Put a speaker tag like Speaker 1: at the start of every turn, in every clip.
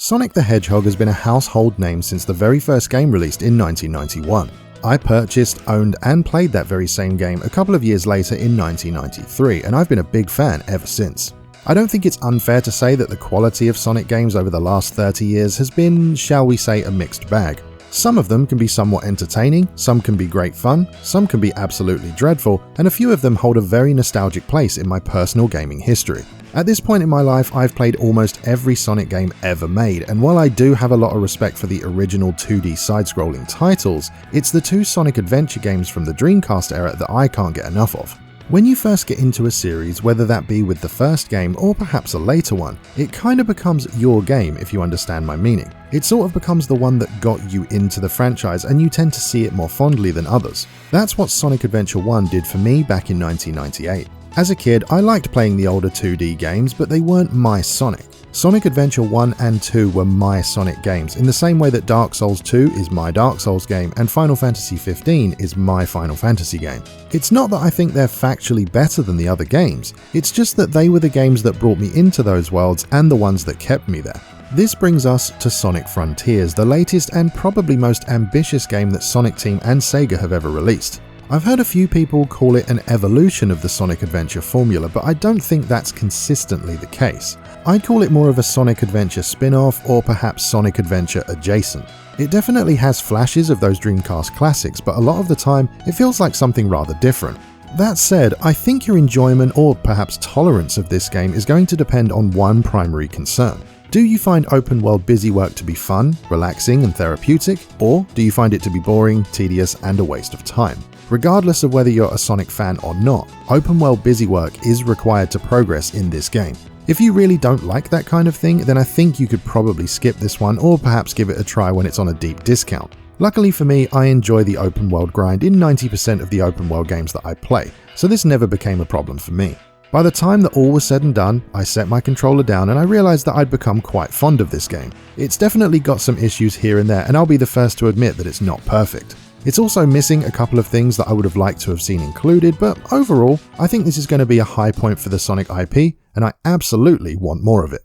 Speaker 1: Sonic the Hedgehog has been a household name since the very first game released in 1991. I purchased, owned, and played that very same game a couple of years later in 1993, and I've been a big fan ever since. I don't think it's unfair to say that the quality of Sonic games over the last 30 years has been, shall we say, a mixed bag. Some of them can be somewhat entertaining, some can be great fun, some can be absolutely dreadful, and a few of them hold a very nostalgic place in my personal gaming history. At this point in my life, I've played almost every Sonic game ever made, and while I do have a lot of respect for the original 2D side-scrolling titles, it's the two Sonic Adventure games from the Dreamcast era that I can't get enough of. When you first get into a series, whether that be with the first game or perhaps a later one, it kind of becomes your game if you understand my meaning. It sort of becomes the one that got you into the franchise and you tend to see it more fondly than others. That's what Sonic Adventure 1 did for me back in 1998. As a kid, I liked playing the older 2D games, but they weren't my Sonic. Sonic Adventure 1 and 2 were my Sonic games, in the same way that Dark Souls 2 is my Dark Souls game and Final Fantasy 15 is my Final Fantasy game. It's not that I think they're factually better than the other games, it's just that they were the games that brought me into those worlds and the ones that kept me there. This brings us to Sonic Frontiers, the latest and probably most ambitious game that Sonic Team and Sega have ever released. I've heard a few people call it an evolution of the Sonic Adventure formula, but I don't think that's consistently the case. I'd call it more of a Sonic Adventure spin-off or perhaps Sonic Adventure adjacent. It definitely has flashes of those Dreamcast classics, but a lot of the time it feels like something rather different. That said, I think your enjoyment or perhaps tolerance of this game is going to depend on one primary concern. Do you find open world busy work to be fun, relaxing and therapeutic, or do you find it to be boring, tedious and a waste of time? Regardless of whether you're a Sonic fan or not, open world busy work is required to progress in this game. If you really don't like that kind of thing, then I think you could probably skip this one or perhaps give it a try when it's on a deep discount. Luckily for me, I enjoy the open world grind in 90% of the open world games that I play, so this never became a problem for me. By the time that all was said and done, I set my controller down and I realized that I'd become quite fond of this game. It's definitely got some issues here and there, and I'll be the first to admit that it's not perfect. It's also missing a couple of things that I would have liked to have seen included, but overall, I think this is going to be a high point for the Sonic IP, and I absolutely want more of it.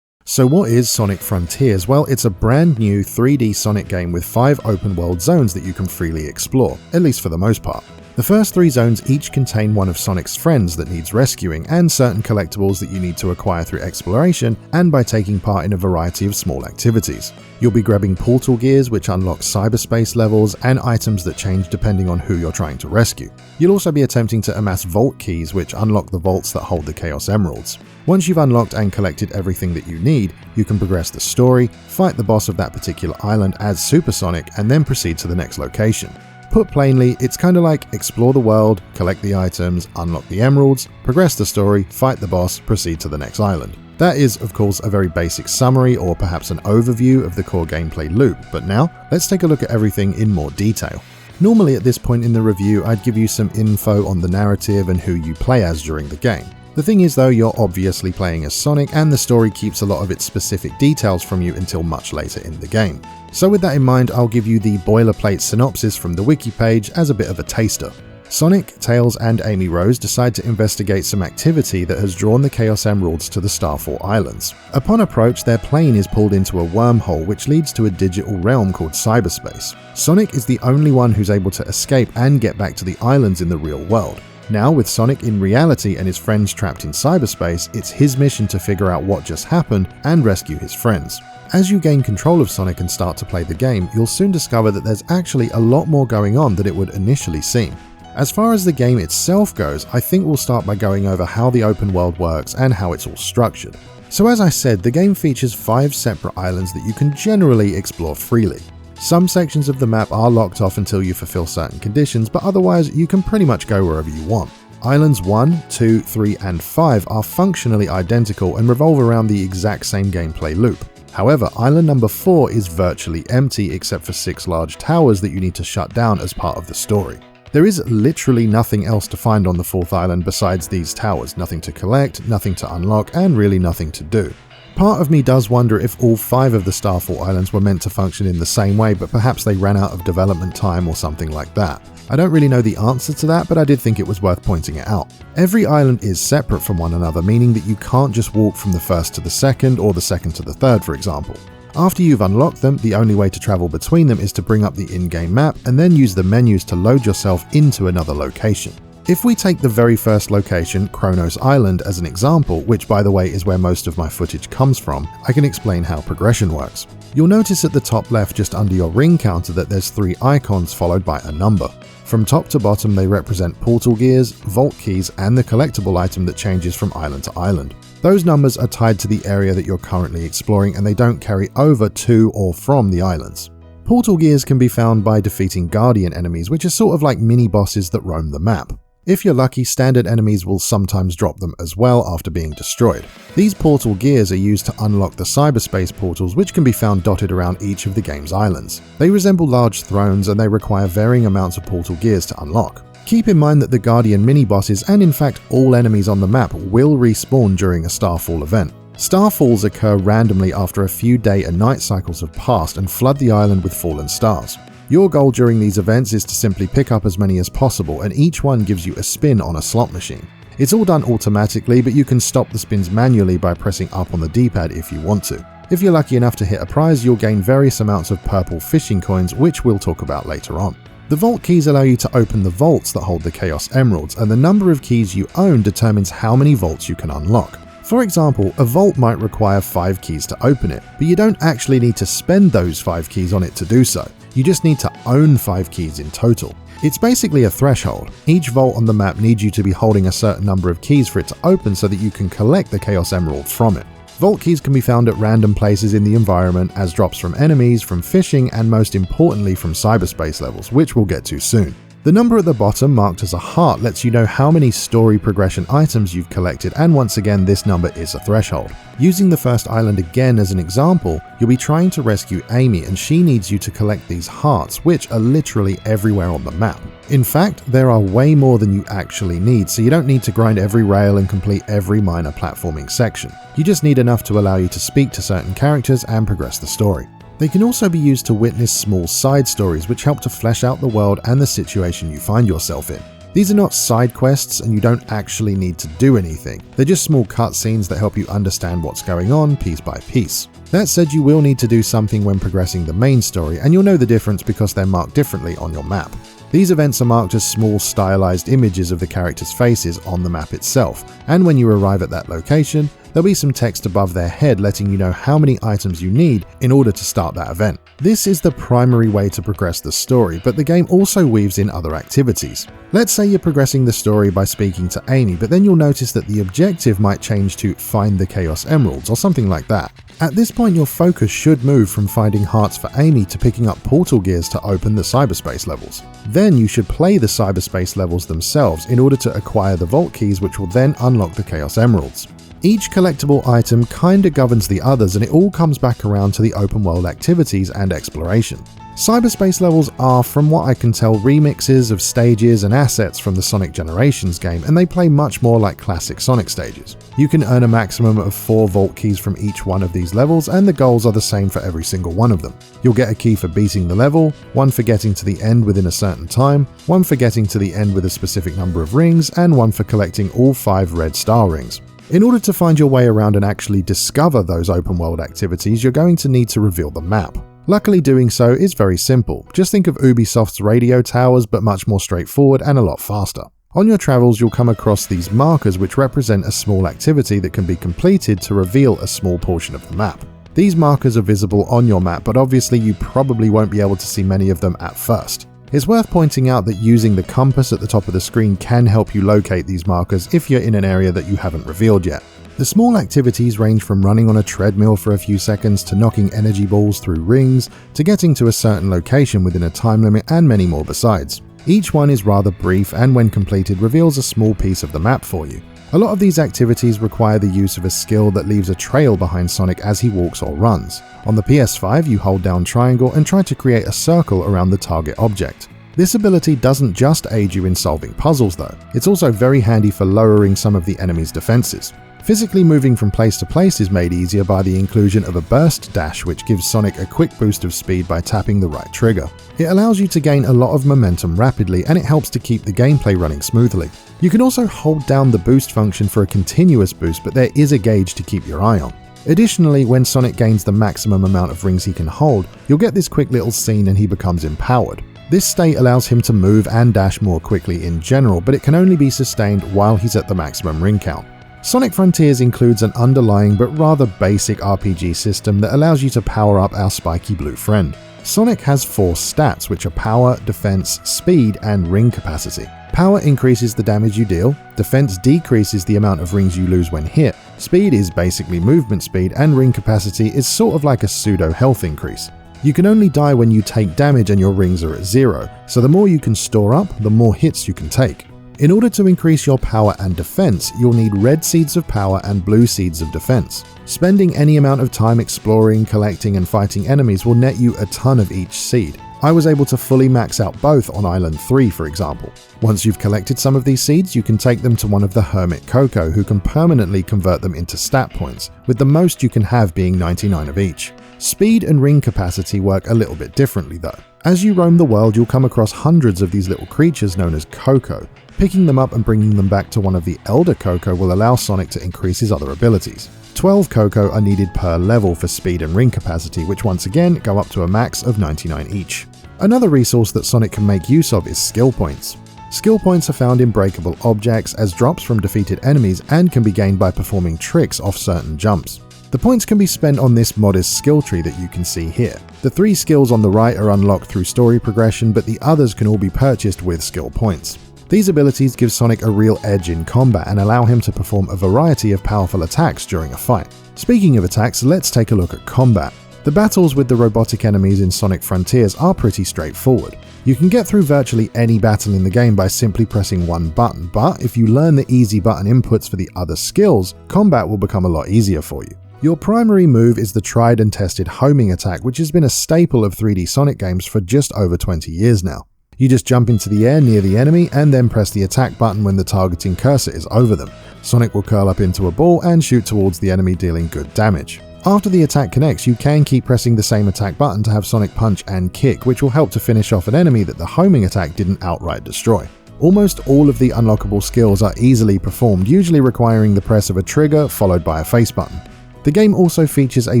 Speaker 1: So what is Sonic Frontiers? Well, it's a brand new 3D Sonic game with 5 open world zones that you can freely explore, at least for the most part. The first 3 zones each contain one of Sonic's friends that needs rescuing and certain collectibles that you need to acquire through exploration and by taking part in a variety of small activities. You'll be grabbing portal gears which unlock cyberspace levels and items that change depending on who you're trying to rescue. You'll also be attempting to amass vault keys which unlock the vaults that hold the Chaos Emeralds. Once you've unlocked and collected everything that you need, you can progress the story, fight the boss of that particular island as Super Sonic, and then proceed to the next location. Put plainly, it's kind of like explore the world, collect the items, unlock the emeralds, progress the story, fight the boss, proceed to the next island. That is, of course, a very basic summary or perhaps an overview of the core gameplay loop, but now let's take a look at everything in more detail. Normally at this point in the review, I'd give you some info on the narrative and who you play as during the game. The thing is though, you're obviously playing as Sonic and the story keeps a lot of its specific details from you until much later in the game. So with that in mind, I'll give you the boilerplate synopsis from the wiki page as a bit of a taster. Sonic, Tails and Amy Rose decide to investigate some activity that has drawn the Chaos Emeralds to the Starfall Islands. Upon approach, their plane is pulled into a wormhole which leads to a digital realm called cyberspace. Sonic is the only one who's able to escape and get back to the islands in the real world. Now, with Sonic in reality and his friends trapped in cyberspace, it's his mission to figure out what just happened and rescue his friends. As you gain control of Sonic and start to play the game, you'll soon discover that there's actually a lot more going on than it would initially seem. As far as the game itself goes, I think we'll start by going over how the open world works and how it's all structured. So as I said, the game features 5 separate islands that you can generally explore freely. Some sections of the map are locked off until you fulfill certain conditions, but otherwise you can pretty much go wherever you want. Islands 1, 2, 3 and 5 are functionally identical and revolve around the exact same gameplay loop. However, island number 4 is virtually empty except for 6 large towers that you need to shut down as part of the story. There is literally nothing else to find on the 4th island besides these towers, nothing to collect, nothing to unlock, and really nothing to do. Part of me does wonder if all 5 of the Starfall Islands were meant to function in the same way, but perhaps they ran out of development time or something like that. I don't really know the answer to that, but I did think it was worth pointing it out. Every island is separate from one another, meaning that you can't just walk from the first to the second or the second to the third, for example. After you've unlocked them, the only way to travel between them is to bring up the in-game map and then use the menus to load yourself into another location. If we take the very first location, Kronos Island, as an example, which by the way is where most of my footage comes from, I can explain how progression works. You'll notice at the top left just under your ring counter that there's 3 icons followed by a number. From top to bottom they represent portal gears, vault keys, and the collectible item that changes from island to island. Those numbers are tied to the area that you're currently exploring and they don't carry over to or from the islands. Portal gears can be found by defeating Guardian enemies, which are sort of like mini-bosses that roam the map. If you're lucky, standard enemies will sometimes drop them as well after being destroyed. These portal gears are used to unlock the cyberspace portals, which can be found dotted around each of the game's islands. They resemble large thrones and they require varying amounts of portal gears to unlock. Keep in mind that the Guardian mini-bosses, and in fact all enemies on the map, will respawn during a Starfall event. Starfalls occur randomly after a few day and night cycles have passed and flood the island with fallen stars. Your goal during these events is to simply pick up as many as possible, and each one gives you a spin on a slot machine. It's all done automatically, but you can stop the spins manually by pressing up on the D-pad if you want to. If you're lucky enough to hit a prize, you'll gain various amounts of purple fishing coins, which we'll talk about later on. The vault keys allow you to open the vaults that hold the Chaos Emeralds, and the number of keys you own determines how many vaults you can unlock. For example, a vault might require 5 keys to open it, but you don't actually need to spend those 5 keys on it to do so. You just need to own 5 keys in total. It's basically a threshold. Each vault on the map needs you to be holding a certain number of keys for it to open so that you can collect the Chaos Emerald from it. Vault keys can be found at random places in the environment as drops from enemies, from fishing, and most importantly from cyberspace levels, which we'll get to soon. The number at the bottom, marked as a heart, lets you know how many story progression items you've collected, and once again this number is a threshold. Using the first island again as an example, you'll be trying to rescue Amy and she needs you to collect these hearts, which are literally everywhere on the map. In fact, there are way more than you actually need, so you don't need to grind every rail and complete every minor platforming section. You just need enough to allow you to speak to certain characters and progress the story. They can also be used to witness small side stories which help to flesh out the world and the situation you find yourself in. These are not side quests and you don't actually need to do anything. They're just small cutscenes that help you understand what's going on piece by piece. That said, you will need to do something when progressing the main story, and you'll know the difference because they're marked differently on your map. These events are marked as small stylized images of the characters' faces on the map itself, and when you arrive at that location, there'll be some text above their head letting you know how many items you need in order to start that event. This is the primary way to progress the story, but the game also weaves in other activities. Let's say you're progressing the story by speaking to Amy, but then you'll notice that the objective might change to find the Chaos Emeralds or something like that. At this point, your focus should move from finding hearts for Amy to picking up portal gears to open the cyberspace levels. Then you should play the cyberspace levels themselves in order to acquire the vault keys, which will then unlock the Chaos Emeralds. Each collectible item kinda governs the others, and it all comes back around to the open world activities and exploration. Cyberspace levels are, from what I can tell, remixes of stages and assets from the Sonic Generations game, and they play much more like classic Sonic stages. You can earn a maximum of 4 vault keys from each one of these levels, and the goals are the same for every single one of them. You'll get a key for beating the level, one for getting to the end within a certain time, one for getting to the end with a specific number of rings, and one for collecting all 5 red star rings. In order to find your way around and actually discover those open world activities, you're going to need to reveal the map. Luckily, doing so is very simple. Just think of Ubisoft's radio towers, but much more straightforward and a lot faster. On your travels, you'll come across these markers which represent a small activity that can be completed to reveal a small portion of the map. These markers are visible on your map, but obviously you probably won't be able to see many of them at first. It's worth pointing out that using the compass at the top of the screen can help you locate these markers if you're in an area that you haven't revealed yet. The small activities range from running on a treadmill for a few seconds to knocking energy balls through rings to getting to a certain location within a time limit, and many more besides. Each one is rather brief and when completed reveals a small piece of the map for you. A lot of these activities require the use of a skill that leaves a trail behind Sonic as he walks or runs. On the PS5, you hold down triangle and try to create a circle around the target object. This ability doesn't just aid you in solving puzzles though, it's also very handy for lowering some of the enemy's defenses. Physically moving from place to place is made easier by the inclusion of a burst dash, which gives Sonic a quick boost of speed by tapping the right trigger. It allows you to gain a lot of momentum rapidly, and it helps to keep the gameplay running smoothly. You can also hold down the boost function for a continuous boost, but there is a gauge to keep your eye on. Additionally, when Sonic gains the maximum amount of rings he can hold, you'll get this quick little scene and he becomes empowered. This state allows him to move and dash more quickly in general, but it can only be sustained while he's at the maximum ring count. Sonic Frontiers includes an underlying but rather basic RPG system that allows you to power up our spiky blue friend. Sonic has 4 stats, which are power, defense, speed, and ring capacity. Power increases the damage you deal, defense decreases the amount of rings you lose when hit, speed is basically movement speed, and ring capacity is sort of like a pseudo health increase. You can only die when you take damage and your rings are at 0, so the more you can store up, the more hits you can take. In order to increase your power and defense, you'll need red seeds of power and blue seeds of defense. Spending any amount of time exploring, collecting, and fighting enemies will net you a ton of each seed. I was able to fully max out both on Island 3, for example. Once you've collected some of these seeds, you can take them to one of the Hermit Coco, who can permanently convert them into stat points, with the most you can have being 99 of each. Speed and ring capacity work a little bit differently though. As you roam the world, you'll come across hundreds of these little creatures known as Coco. Picking them up and bringing them back to one of the Elder Coco will allow Sonic to increase his other abilities. 12 Coco are needed per level for speed and ring capacity, which once again go up to a max of 99 each. Another resource that Sonic can make use of is skill points. Skill points are found in breakable objects as drops from defeated enemies and can be gained by performing tricks off certain jumps. The points can be spent on this modest skill tree that you can see here. The 3 skills on the right are unlocked through story progression, but the others can all be purchased with skill points. These abilities give Sonic a real edge in combat and allow him to perform a variety of powerful attacks during a fight. Speaking of attacks, let's take a look at combat. The battles with the robotic enemies in Sonic Frontiers are pretty straightforward. You can get through virtually any battle in the game by simply pressing one button, but if you learn the easy button inputs for the other skills, combat will become a lot easier for you. Your primary move is the tried and tested homing attack, which has been a staple of 3D Sonic games for just over 20 years now. You just jump into the air near the enemy and then press the attack button when the targeting cursor is over them. Sonic will curl up into a ball and shoot towards the enemy, dealing good damage. After the attack connects, you can keep pressing the same attack button to have Sonic punch and kick, which will help to finish off an enemy that the homing attack didn't outright destroy. Almost all of the unlockable skills are easily performed, usually requiring the press of a trigger followed by a face button. The game also features a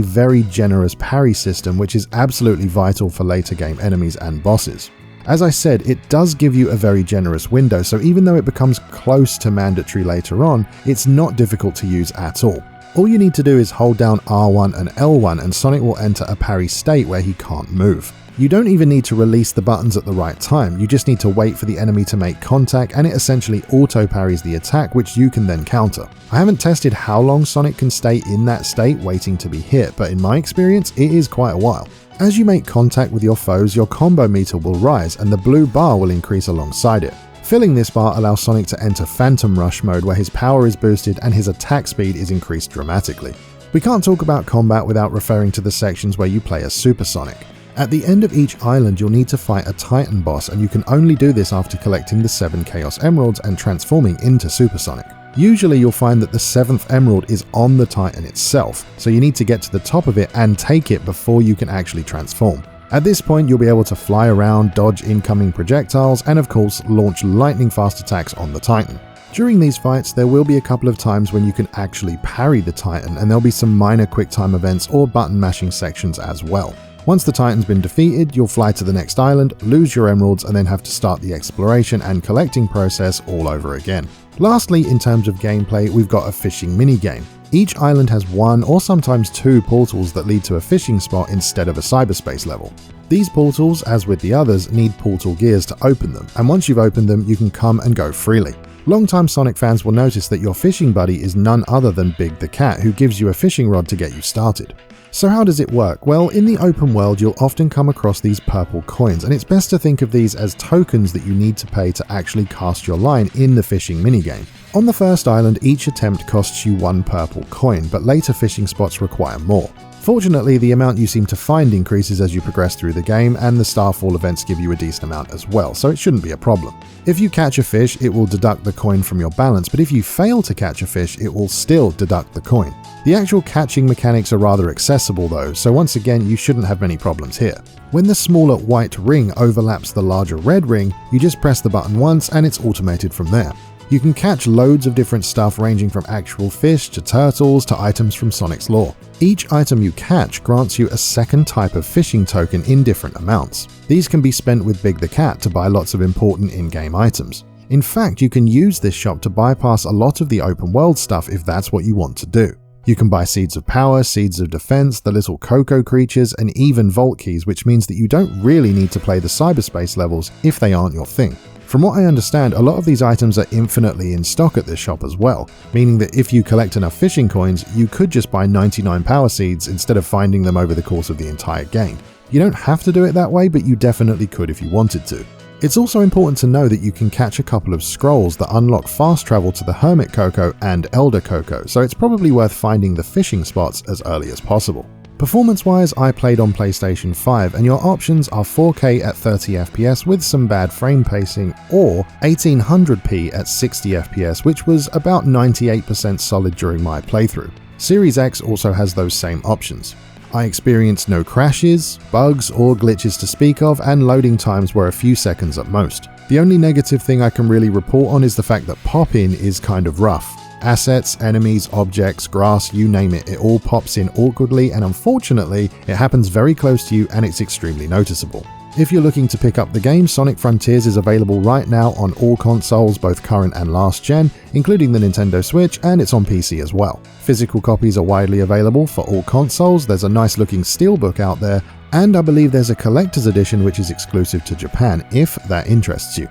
Speaker 1: very generous parry system, which is absolutely vital for later game enemies and bosses. As I said, it does give you a very generous window, so even though it becomes close to mandatory later on, it's not difficult to use at all. All you need to do is hold down R1 and L1 and Sonic will enter a parry state where he can't move. You don't even need to release the buttons at the right time, you just need to wait for the enemy to make contact and it essentially auto-parries the attack, which you can then counter. I haven't tested how long Sonic can stay in that state waiting to be hit, but in my experience, it is quite a while. As you make contact with your foes, your combo meter will rise and the blue bar will increase alongside it. Filling this bar allows Sonic to enter Phantom Rush mode where his power is boosted and his attack speed is increased dramatically. We can't talk about combat without referring to the sections where you play as Super Sonic. At the end of each island, you'll need to fight a Titan boss, and you can only do this after collecting the 7 Chaos Emeralds and transforming into Super Sonic. Usually you'll find that the 7th Emerald is on the Titan itself, so you need to get to the top of it and take it before you can actually transform. At this point, you'll be able to fly around, dodge incoming projectiles, and of course, launch lightning-fast attacks on the Titan. During these fights, there will be a couple of times when you can actually parry the Titan, and there'll be some minor quick-time events or button-mashing sections as well. Once the Titan's been defeated, you'll fly to the next island, lose your emeralds, and then have to start the exploration and collecting process all over again. Lastly, in terms of gameplay, we've got a fishing minigame. Each island has 1 or sometimes 2 portals that lead to a fishing spot instead of a cyberspace level. These portals, as with the others, need portal gears to open them, and once you've opened them, you can come and go freely. Longtime Sonic fans will notice that your fishing buddy is none other than Big the Cat, who gives you a fishing rod to get you started. So how does it work? Well, in the open world, you'll often come across these purple coins, and it's best to think of these as tokens that you need to pay to actually cast your line in the fishing minigame. On the first island, each attempt costs you 1 purple coin, but later fishing spots require more. Fortunately, the amount you seem to find increases as you progress through the game, and the Starfall events give you a decent amount as well, so it shouldn't be a problem. If you catch a fish, it will deduct the coin from your balance, but if you fail to catch a fish, it will still deduct the coin. The actual catching mechanics are rather accessible though, so once again, you shouldn't have many problems here. When the smaller white ring overlaps the larger red ring, you just press the button once and it's automated from there. You can catch loads of different stuff ranging from actual fish to turtles to items from Sonic's lore. Each item you catch grants you a second type of fishing token in different amounts. These can be spent with Big the Cat to buy lots of important in-game items. In fact, you can use this shop to bypass a lot of the open world stuff if that's what you want to do. You can buy Seeds of Power, Seeds of Defense, the little Cocoa creatures, and even Vault Keys, which means that you don't really need to play the cyberspace levels if they aren't your thing. From what I understand, a lot of these items are infinitely in stock at this shop as well, meaning that if you collect enough fishing coins, you could just buy 99 power seeds instead of finding them over the course of the entire game. You don't have to do it that way, but you definitely could if you wanted to. It's also important to know that you can catch a couple of scrolls that unlock fast travel to the Hermit Cocoa and Elder Cocoa, so it's probably worth finding the fishing spots as early as possible. Performance-wise, I played on PlayStation 5, and your options are 4K at 30 FPS with some bad frame pacing, or 1800p at 60 FPS, which was about 98% solid during my playthrough. Series X also has those same options. I experienced no crashes, bugs, or glitches to speak of, and loading times were a few seconds at most. The only negative thing I can really report on is the fact that pop-in is kind of rough. Assets, enemies, objects, grass, you name it, it all pops in awkwardly, and unfortunately, it happens very close to you and it's extremely noticeable. If you're looking to pick up the game, Sonic Frontiers is available right now on all consoles, both current and last gen, including the Nintendo Switch, and it's on PC as well. Physical copies are widely available for all consoles, there's a nice looking steelbook out there, and I believe there's a collector's edition which is exclusive to Japan, if that interests you.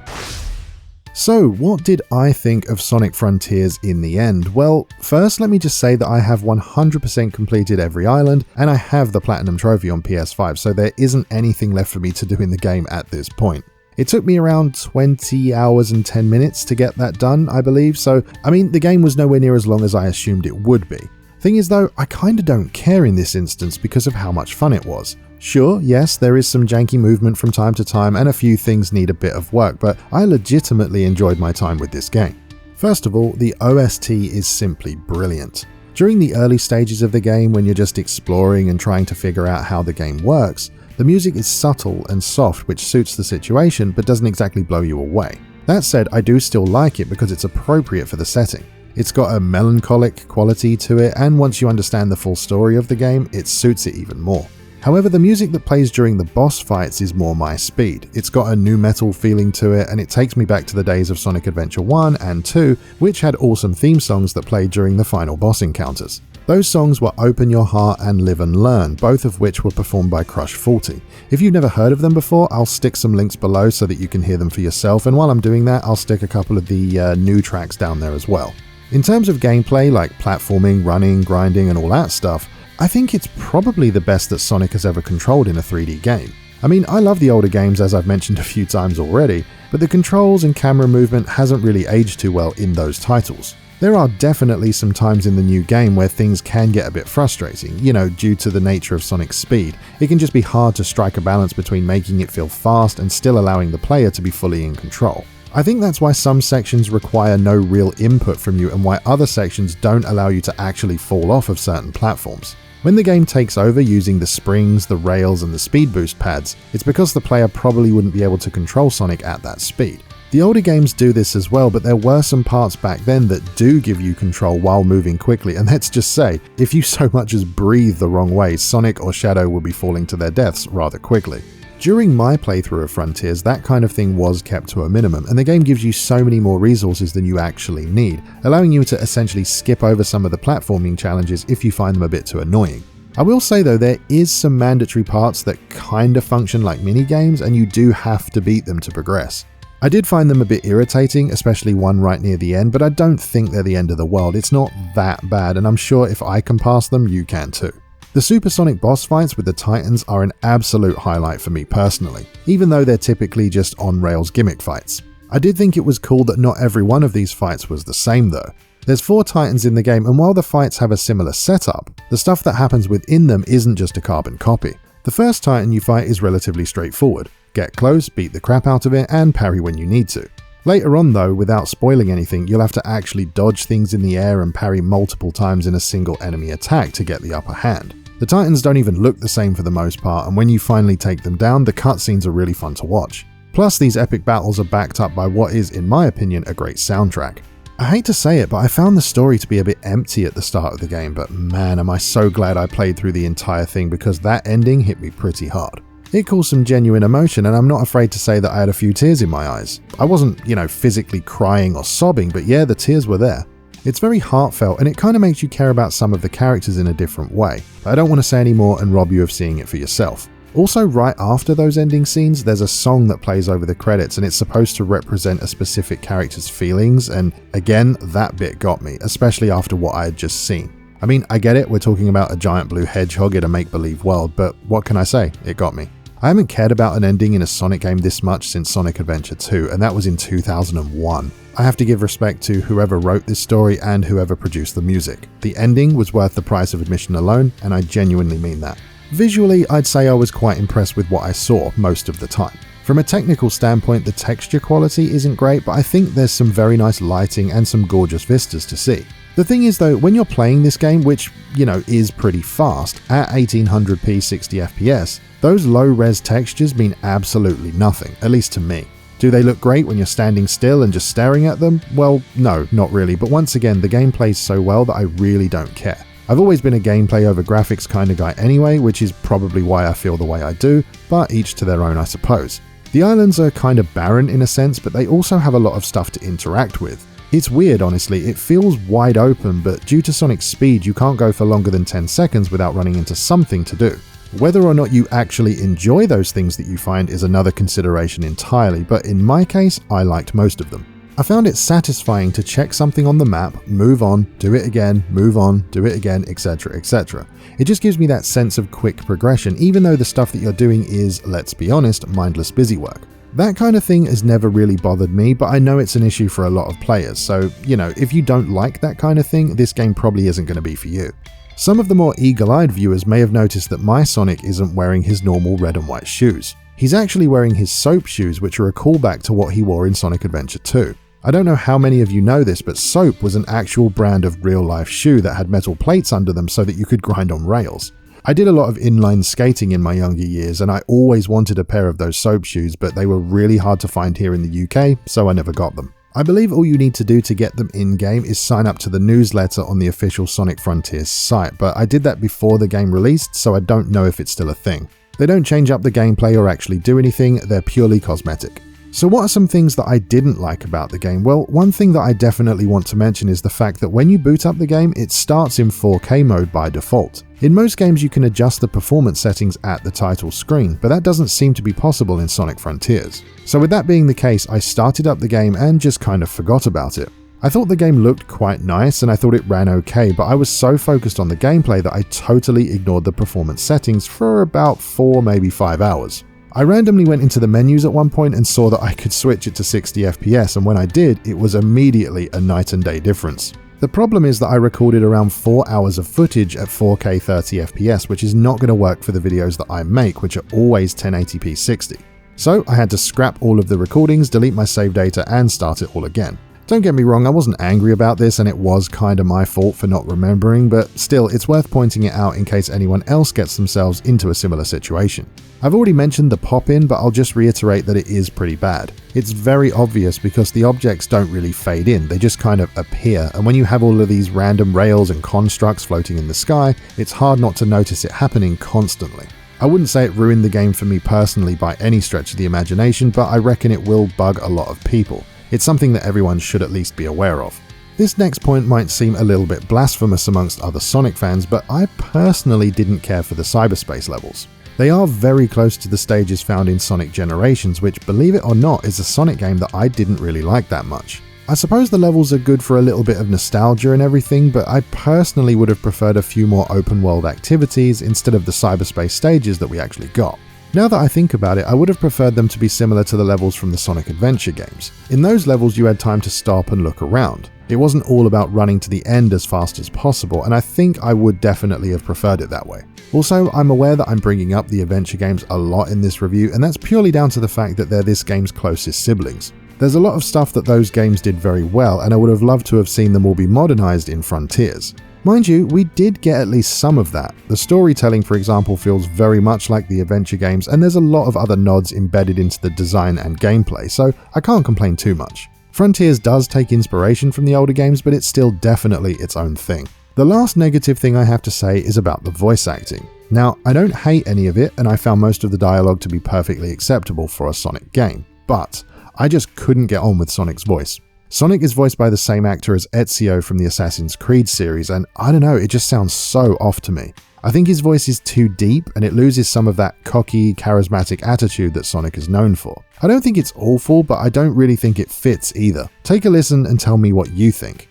Speaker 1: So, what did I think of Sonic Frontiers in the end? Well, first let me just say that I have 100% completed every island, and I have the Platinum Trophy on PS5, so there isn't anything left for me to do in the game at this point. It took me around 20 hours and 10 minutes to get that done, I believe, so I mean, the game was nowhere near as long as I assumed it would be. Thing is though, I kinda don't care in this instance because of how much fun it was. Sure, yes, there is some janky movement from time to time and a few things need a bit of work, but I legitimately enjoyed my time with this game. First of all, the OST is simply brilliant. During the early stages of the game, when you're just exploring and trying to figure out how the game works, the music is subtle and soft, which suits the situation but doesn't exactly blow you away. That said, I do still like it because it's appropriate for the setting. It's got a melancholic quality to it, and once you understand the full story of the game, it suits it even more. However, the music that plays during the boss fights is more my speed. It's got a nu metal feeling to it, and it takes me back to the days of Sonic Adventure 1 and 2, which had awesome theme songs that played during the final boss encounters. Those songs were Open Your Heart and Live and Learn, both of which were performed by Crush 40. If you've never heard of them before, I'll stick some links below so that you can hear them for yourself, and while I'm doing that, I'll stick a couple of the new tracks down there as well. In terms of gameplay, like platforming, running, grinding, and all that stuff, I think it's probably the best that Sonic has ever controlled in a 3D game. I mean, I love the older games as I've mentioned a few times already, but the controls and camera movement hasn't really aged too well in those titles. There are definitely some times in the new game where things can get a bit frustrating, due to the nature of Sonic's speed. It can just be hard to strike a balance between making it feel fast and still allowing the player to be fully in control. I think that's why some sections require no real input from you and why other sections don't allow you to actually fall off of certain platforms. When the game takes over using the springs, the rails, and the speed boost pads, it's because the player probably wouldn't be able to control Sonic at that speed. The older games do this as well, but there were some parts back then that do give you control while moving quickly, and let's just say, if you so much as breathe the wrong way, Sonic or Shadow will be falling to their deaths rather quickly. During my playthrough of Frontiers, that kind of thing was kept to a minimum, and the game gives you so many more resources than you actually need, allowing you to essentially skip over some of the platforming challenges if you find them a bit too annoying. I will say though, there is some mandatory parts that kinda function like mini-games, and you do have to beat them to progress. I did find them a bit irritating, especially one right near the end, but I don't think they're the end of the world. It's not that bad, and I'm sure if I can pass them, you can too. The Supersonic boss fights with the Titans are an absolute highlight for me personally, even though they're typically just on-rails gimmick fights. I did think it was cool that not every one of these fights was the same though. There's 4 titans in the game, and while the fights have a similar setup, the stuff that happens within them isn't just a carbon copy. The first titan you fight is relatively straightforward. Get close, beat the crap out of it, and parry when you need to. Later on though, without spoiling anything, you'll have to actually dodge things in the air and parry multiple times in a single enemy attack to get the upper hand. The titans don't even look the same for the most part, and when you finally take them down, the cutscenes are really fun to watch. Plus, these epic battles are backed up by what is, in my opinion, a great soundtrack. I hate to say it, but I found the story to be a bit empty at the start of the game, but man, am I so glad I played through the entire thing because that ending hit me pretty hard. It caused some genuine emotion, and I'm not afraid to say that I had a few tears in my eyes. I wasn't, physically crying or sobbing, but yeah, the tears were there. It's very heartfelt, and it kind of makes you care about some of the characters in a different way. But I don't want to say any more and rob you of seeing it for yourself. Also, right after those ending scenes, there's a song that plays over the credits, and it's supposed to represent a specific character's feelings, and again, that bit got me, especially after what I had just seen. I mean, I get it, we're talking about a giant blue hedgehog in a make-believe world, but what can I say? It got me. I haven't cared about an ending in a Sonic game this much since Sonic Adventure 2, and that was in 2001. I have to give respect to whoever wrote this story and whoever produced the music. The ending was worth the price of admission alone, and I genuinely mean that. Visually, I'd say I was quite impressed with what I saw most of the time. From a technical standpoint, the texture quality isn't great, but I think there's some very nice lighting and some gorgeous vistas to see. The thing is though, when you're playing this game, which, is pretty fast, at 1800p 60 FPS, those low-res textures mean absolutely nothing, at least to me. Do they look great when you're standing still and just staring at them? Well, no, not really, but once again, the game plays so well that I really don't care. I've always been a gameplay over graphics kind of guy anyway, which is probably why I feel the way I do, but each to their own I suppose. The islands are kind of barren in a sense, but they also have a lot of stuff to interact with. It's weird honestly, it feels wide open, but due to Sonic's speed you can't go for longer than 10 seconds without running into something to do. Whether or not you actually enjoy those things that you find is another consideration entirely, but in my case, I liked most of them. I found it satisfying to check something on the map, move on, do it again, move on, do it again, etc, etc. It just gives me that sense of quick progression, even though the stuff that you're doing is, let's be honest, mindless busy work. That kind of thing has never really bothered me, but I know it's an issue for a lot of players, so, if you don't like that kind of thing, this game probably isn't going to be for you. Some of the more eagle-eyed viewers may have noticed that my Sonic isn't wearing his normal red and white shoes. He's actually wearing his soap shoes, which are a callback to what he wore in Sonic Adventure 2. I don't know how many of you know this, but soap was an actual brand of real-life shoe that had metal plates under them so that you could grind on rails. I did a lot of inline skating in my younger years, and I always wanted a pair of those soap shoes, but they were really hard to find here in the UK, so I never got them. I believe all you need to do to get them in-game is sign up to the newsletter on the official Sonic Frontiers site, but I did that before the game released, so I don't know if it's still a thing. They don't change up the gameplay or actually do anything, they're purely cosmetic. So what are some things that I didn't like about the game? Well, one thing that I definitely want to mention is the fact that when you boot up the game, it starts in 4K mode by default. In most games you can adjust the performance settings at the title screen, but that doesn't seem to be possible in Sonic Frontiers. So with that being the case, I started up the game and just kind of forgot about it. I thought the game looked quite nice and I thought it ran okay, but I was so focused on the gameplay that I totally ignored the performance settings for about 4, maybe 5 hours. I randomly went into the menus at one point and saw that I could switch it to 60 FPS, and when I did, it was immediately a night and day difference. The problem is that I recorded around 4 hours of footage at 4K 30 FPS, which is not going to work for the videos that I make, which are always 1080p 60. So I had to scrap all of the recordings, delete my save data, and start it all again. Don't get me wrong, I wasn't angry about this and it was kinda my fault for not remembering, but still, it's worth pointing it out in case anyone else gets themselves into a similar situation. I've already mentioned the pop-in, but I'll just reiterate that it is pretty bad. It's very obvious because the objects don't really fade in, they just kind of appear, and when you have all of these random rails and constructs floating in the sky, it's hard not to notice it happening constantly. I wouldn't say it ruined the game for me personally by any stretch of the imagination, but I reckon it will bug a lot of people. It's something that everyone should at least be aware of. This next point might seem a little bit blasphemous amongst other Sonic fans, but I personally didn't care for the cyberspace levels. They are very close to the stages found in Sonic Generations, which, believe it or not, is a Sonic game that I didn't really like that much. I suppose the levels are good for a little bit of nostalgia and everything, but I personally would have preferred a few more open world activities instead of the cyberspace stages that we actually got. Now that I think about it, I would have preferred them to be similar to the levels from the Sonic Adventure games. In those levels you had time to stop and look around. It wasn't all about running to the end as fast as possible, and I think I would definitely have preferred it that way. Also, I'm aware that I'm bringing up the adventure games a lot in this review, and that's purely down to the fact that they're this game's closest siblings. There's a lot of stuff that those games did very well, and I would have loved to have seen them all be modernized in Frontiers. Mind you, we did get at least some of that. The storytelling, for example, feels very much like the adventure games, and there's a lot of other nods embedded into the design and gameplay, so I can't complain too much. Frontiers does take inspiration from the older games, but it's still definitely its own thing. The last negative thing I have to say is about the voice acting. Now, I don't hate any of it, and I found most of the dialogue to be perfectly acceptable for a Sonic game, but I just couldn't get on with Sonic's voice. Sonic is voiced by the same actor as Ezio from the Assassin's Creed series, and I don't know, it just sounds so off to me. I think his voice is too deep, and it loses some of that cocky, charismatic attitude that Sonic is known for. I don't think it's awful, but I don't really think it fits either. Take a listen and tell me what you think.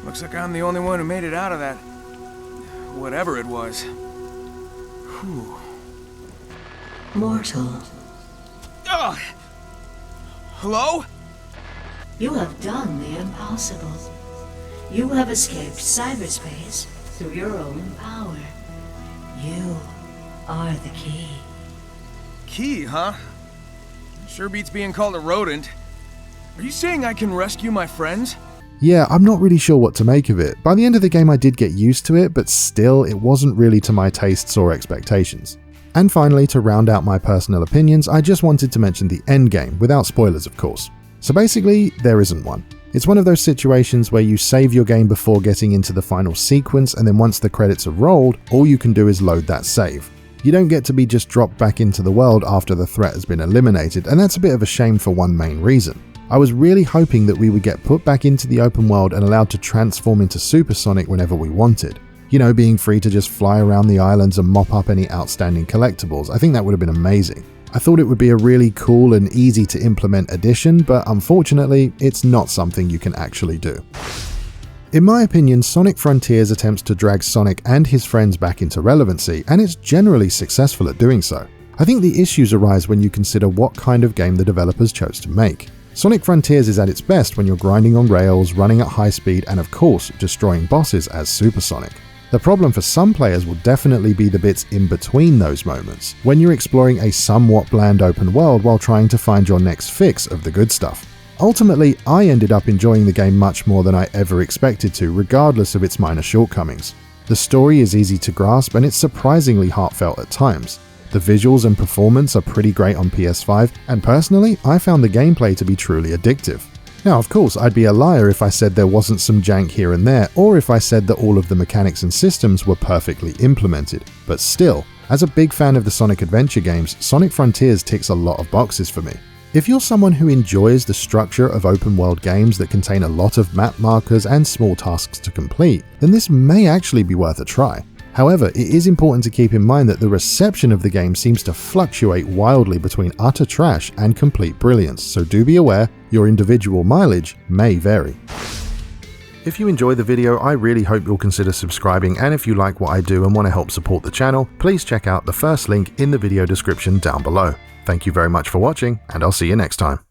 Speaker 2: Looks like I'm the only one who made it out of that. Whatever it was. Whew.
Speaker 3: Mortal.
Speaker 2: Ugh. Hello?
Speaker 3: You have done the impossible. You have escaped cyberspace through your own power. You are the key.
Speaker 2: Key, huh? Sure beats being called a rodent. Are you saying I can rescue my friends?
Speaker 1: Yeah, I'm not really sure what to make of it. By the end of the game I did get used to it, but still, it wasn't really to my tastes or expectations. And finally, to round out my personal opinions, I just wanted to mention the endgame, without spoilers of course. So basically, there isn't one. It's one of those situations where you save your game before getting into the final sequence, and then once the credits are rolled, all you can do is load that save. You don't get to be just dropped back into the world after the threat has been eliminated, and that's a bit of a shame for one main reason. I was really hoping that we would get put back into the open world and allowed to transform into Super Sonic whenever we wanted. You know, being free to just fly around the islands and mop up any outstanding collectibles. I think that would have been amazing. I thought it would be a really cool and easy to implement addition, but unfortunately, it's not something you can actually do. In my opinion, Sonic Frontiers attempts to drag Sonic and his friends back into relevancy, and it's generally successful at doing so. I think the issues arise when you consider what kind of game the developers chose to make. Sonic Frontiers is at its best when you're grinding on rails, running at high speed, and of course, destroying bosses as Super Sonic. The problem for some players will definitely be the bits in between those moments, when you're exploring a somewhat bland open world while trying to find your next fix of the good stuff. Ultimately, I ended up enjoying the game much more than I ever expected to, regardless of its minor shortcomings. The story is easy to grasp and it's surprisingly heartfelt at times. The visuals and performance are pretty great on PS5, and personally, I found the gameplay to be truly addictive. Now, of course, I'd be a liar if I said there wasn't some jank here and there, or if I said that all of the mechanics and systems were perfectly implemented. But still, as a big fan of the Sonic Adventure games, Sonic Frontiers ticks a lot of boxes for me. If you're someone who enjoys the structure of open world games that contain a lot of map markers and small tasks to complete, then this may actually be worth a try. However, it is important to keep in mind that the reception of the game seems to fluctuate wildly between utter trash and complete brilliance, so do be aware your individual mileage may vary. If you enjoy the video, I really hope you'll consider subscribing, and if you like what I do and want to help support the channel, please check out the first link in the video description down below. Thank you very much for watching, and I'll see you next time.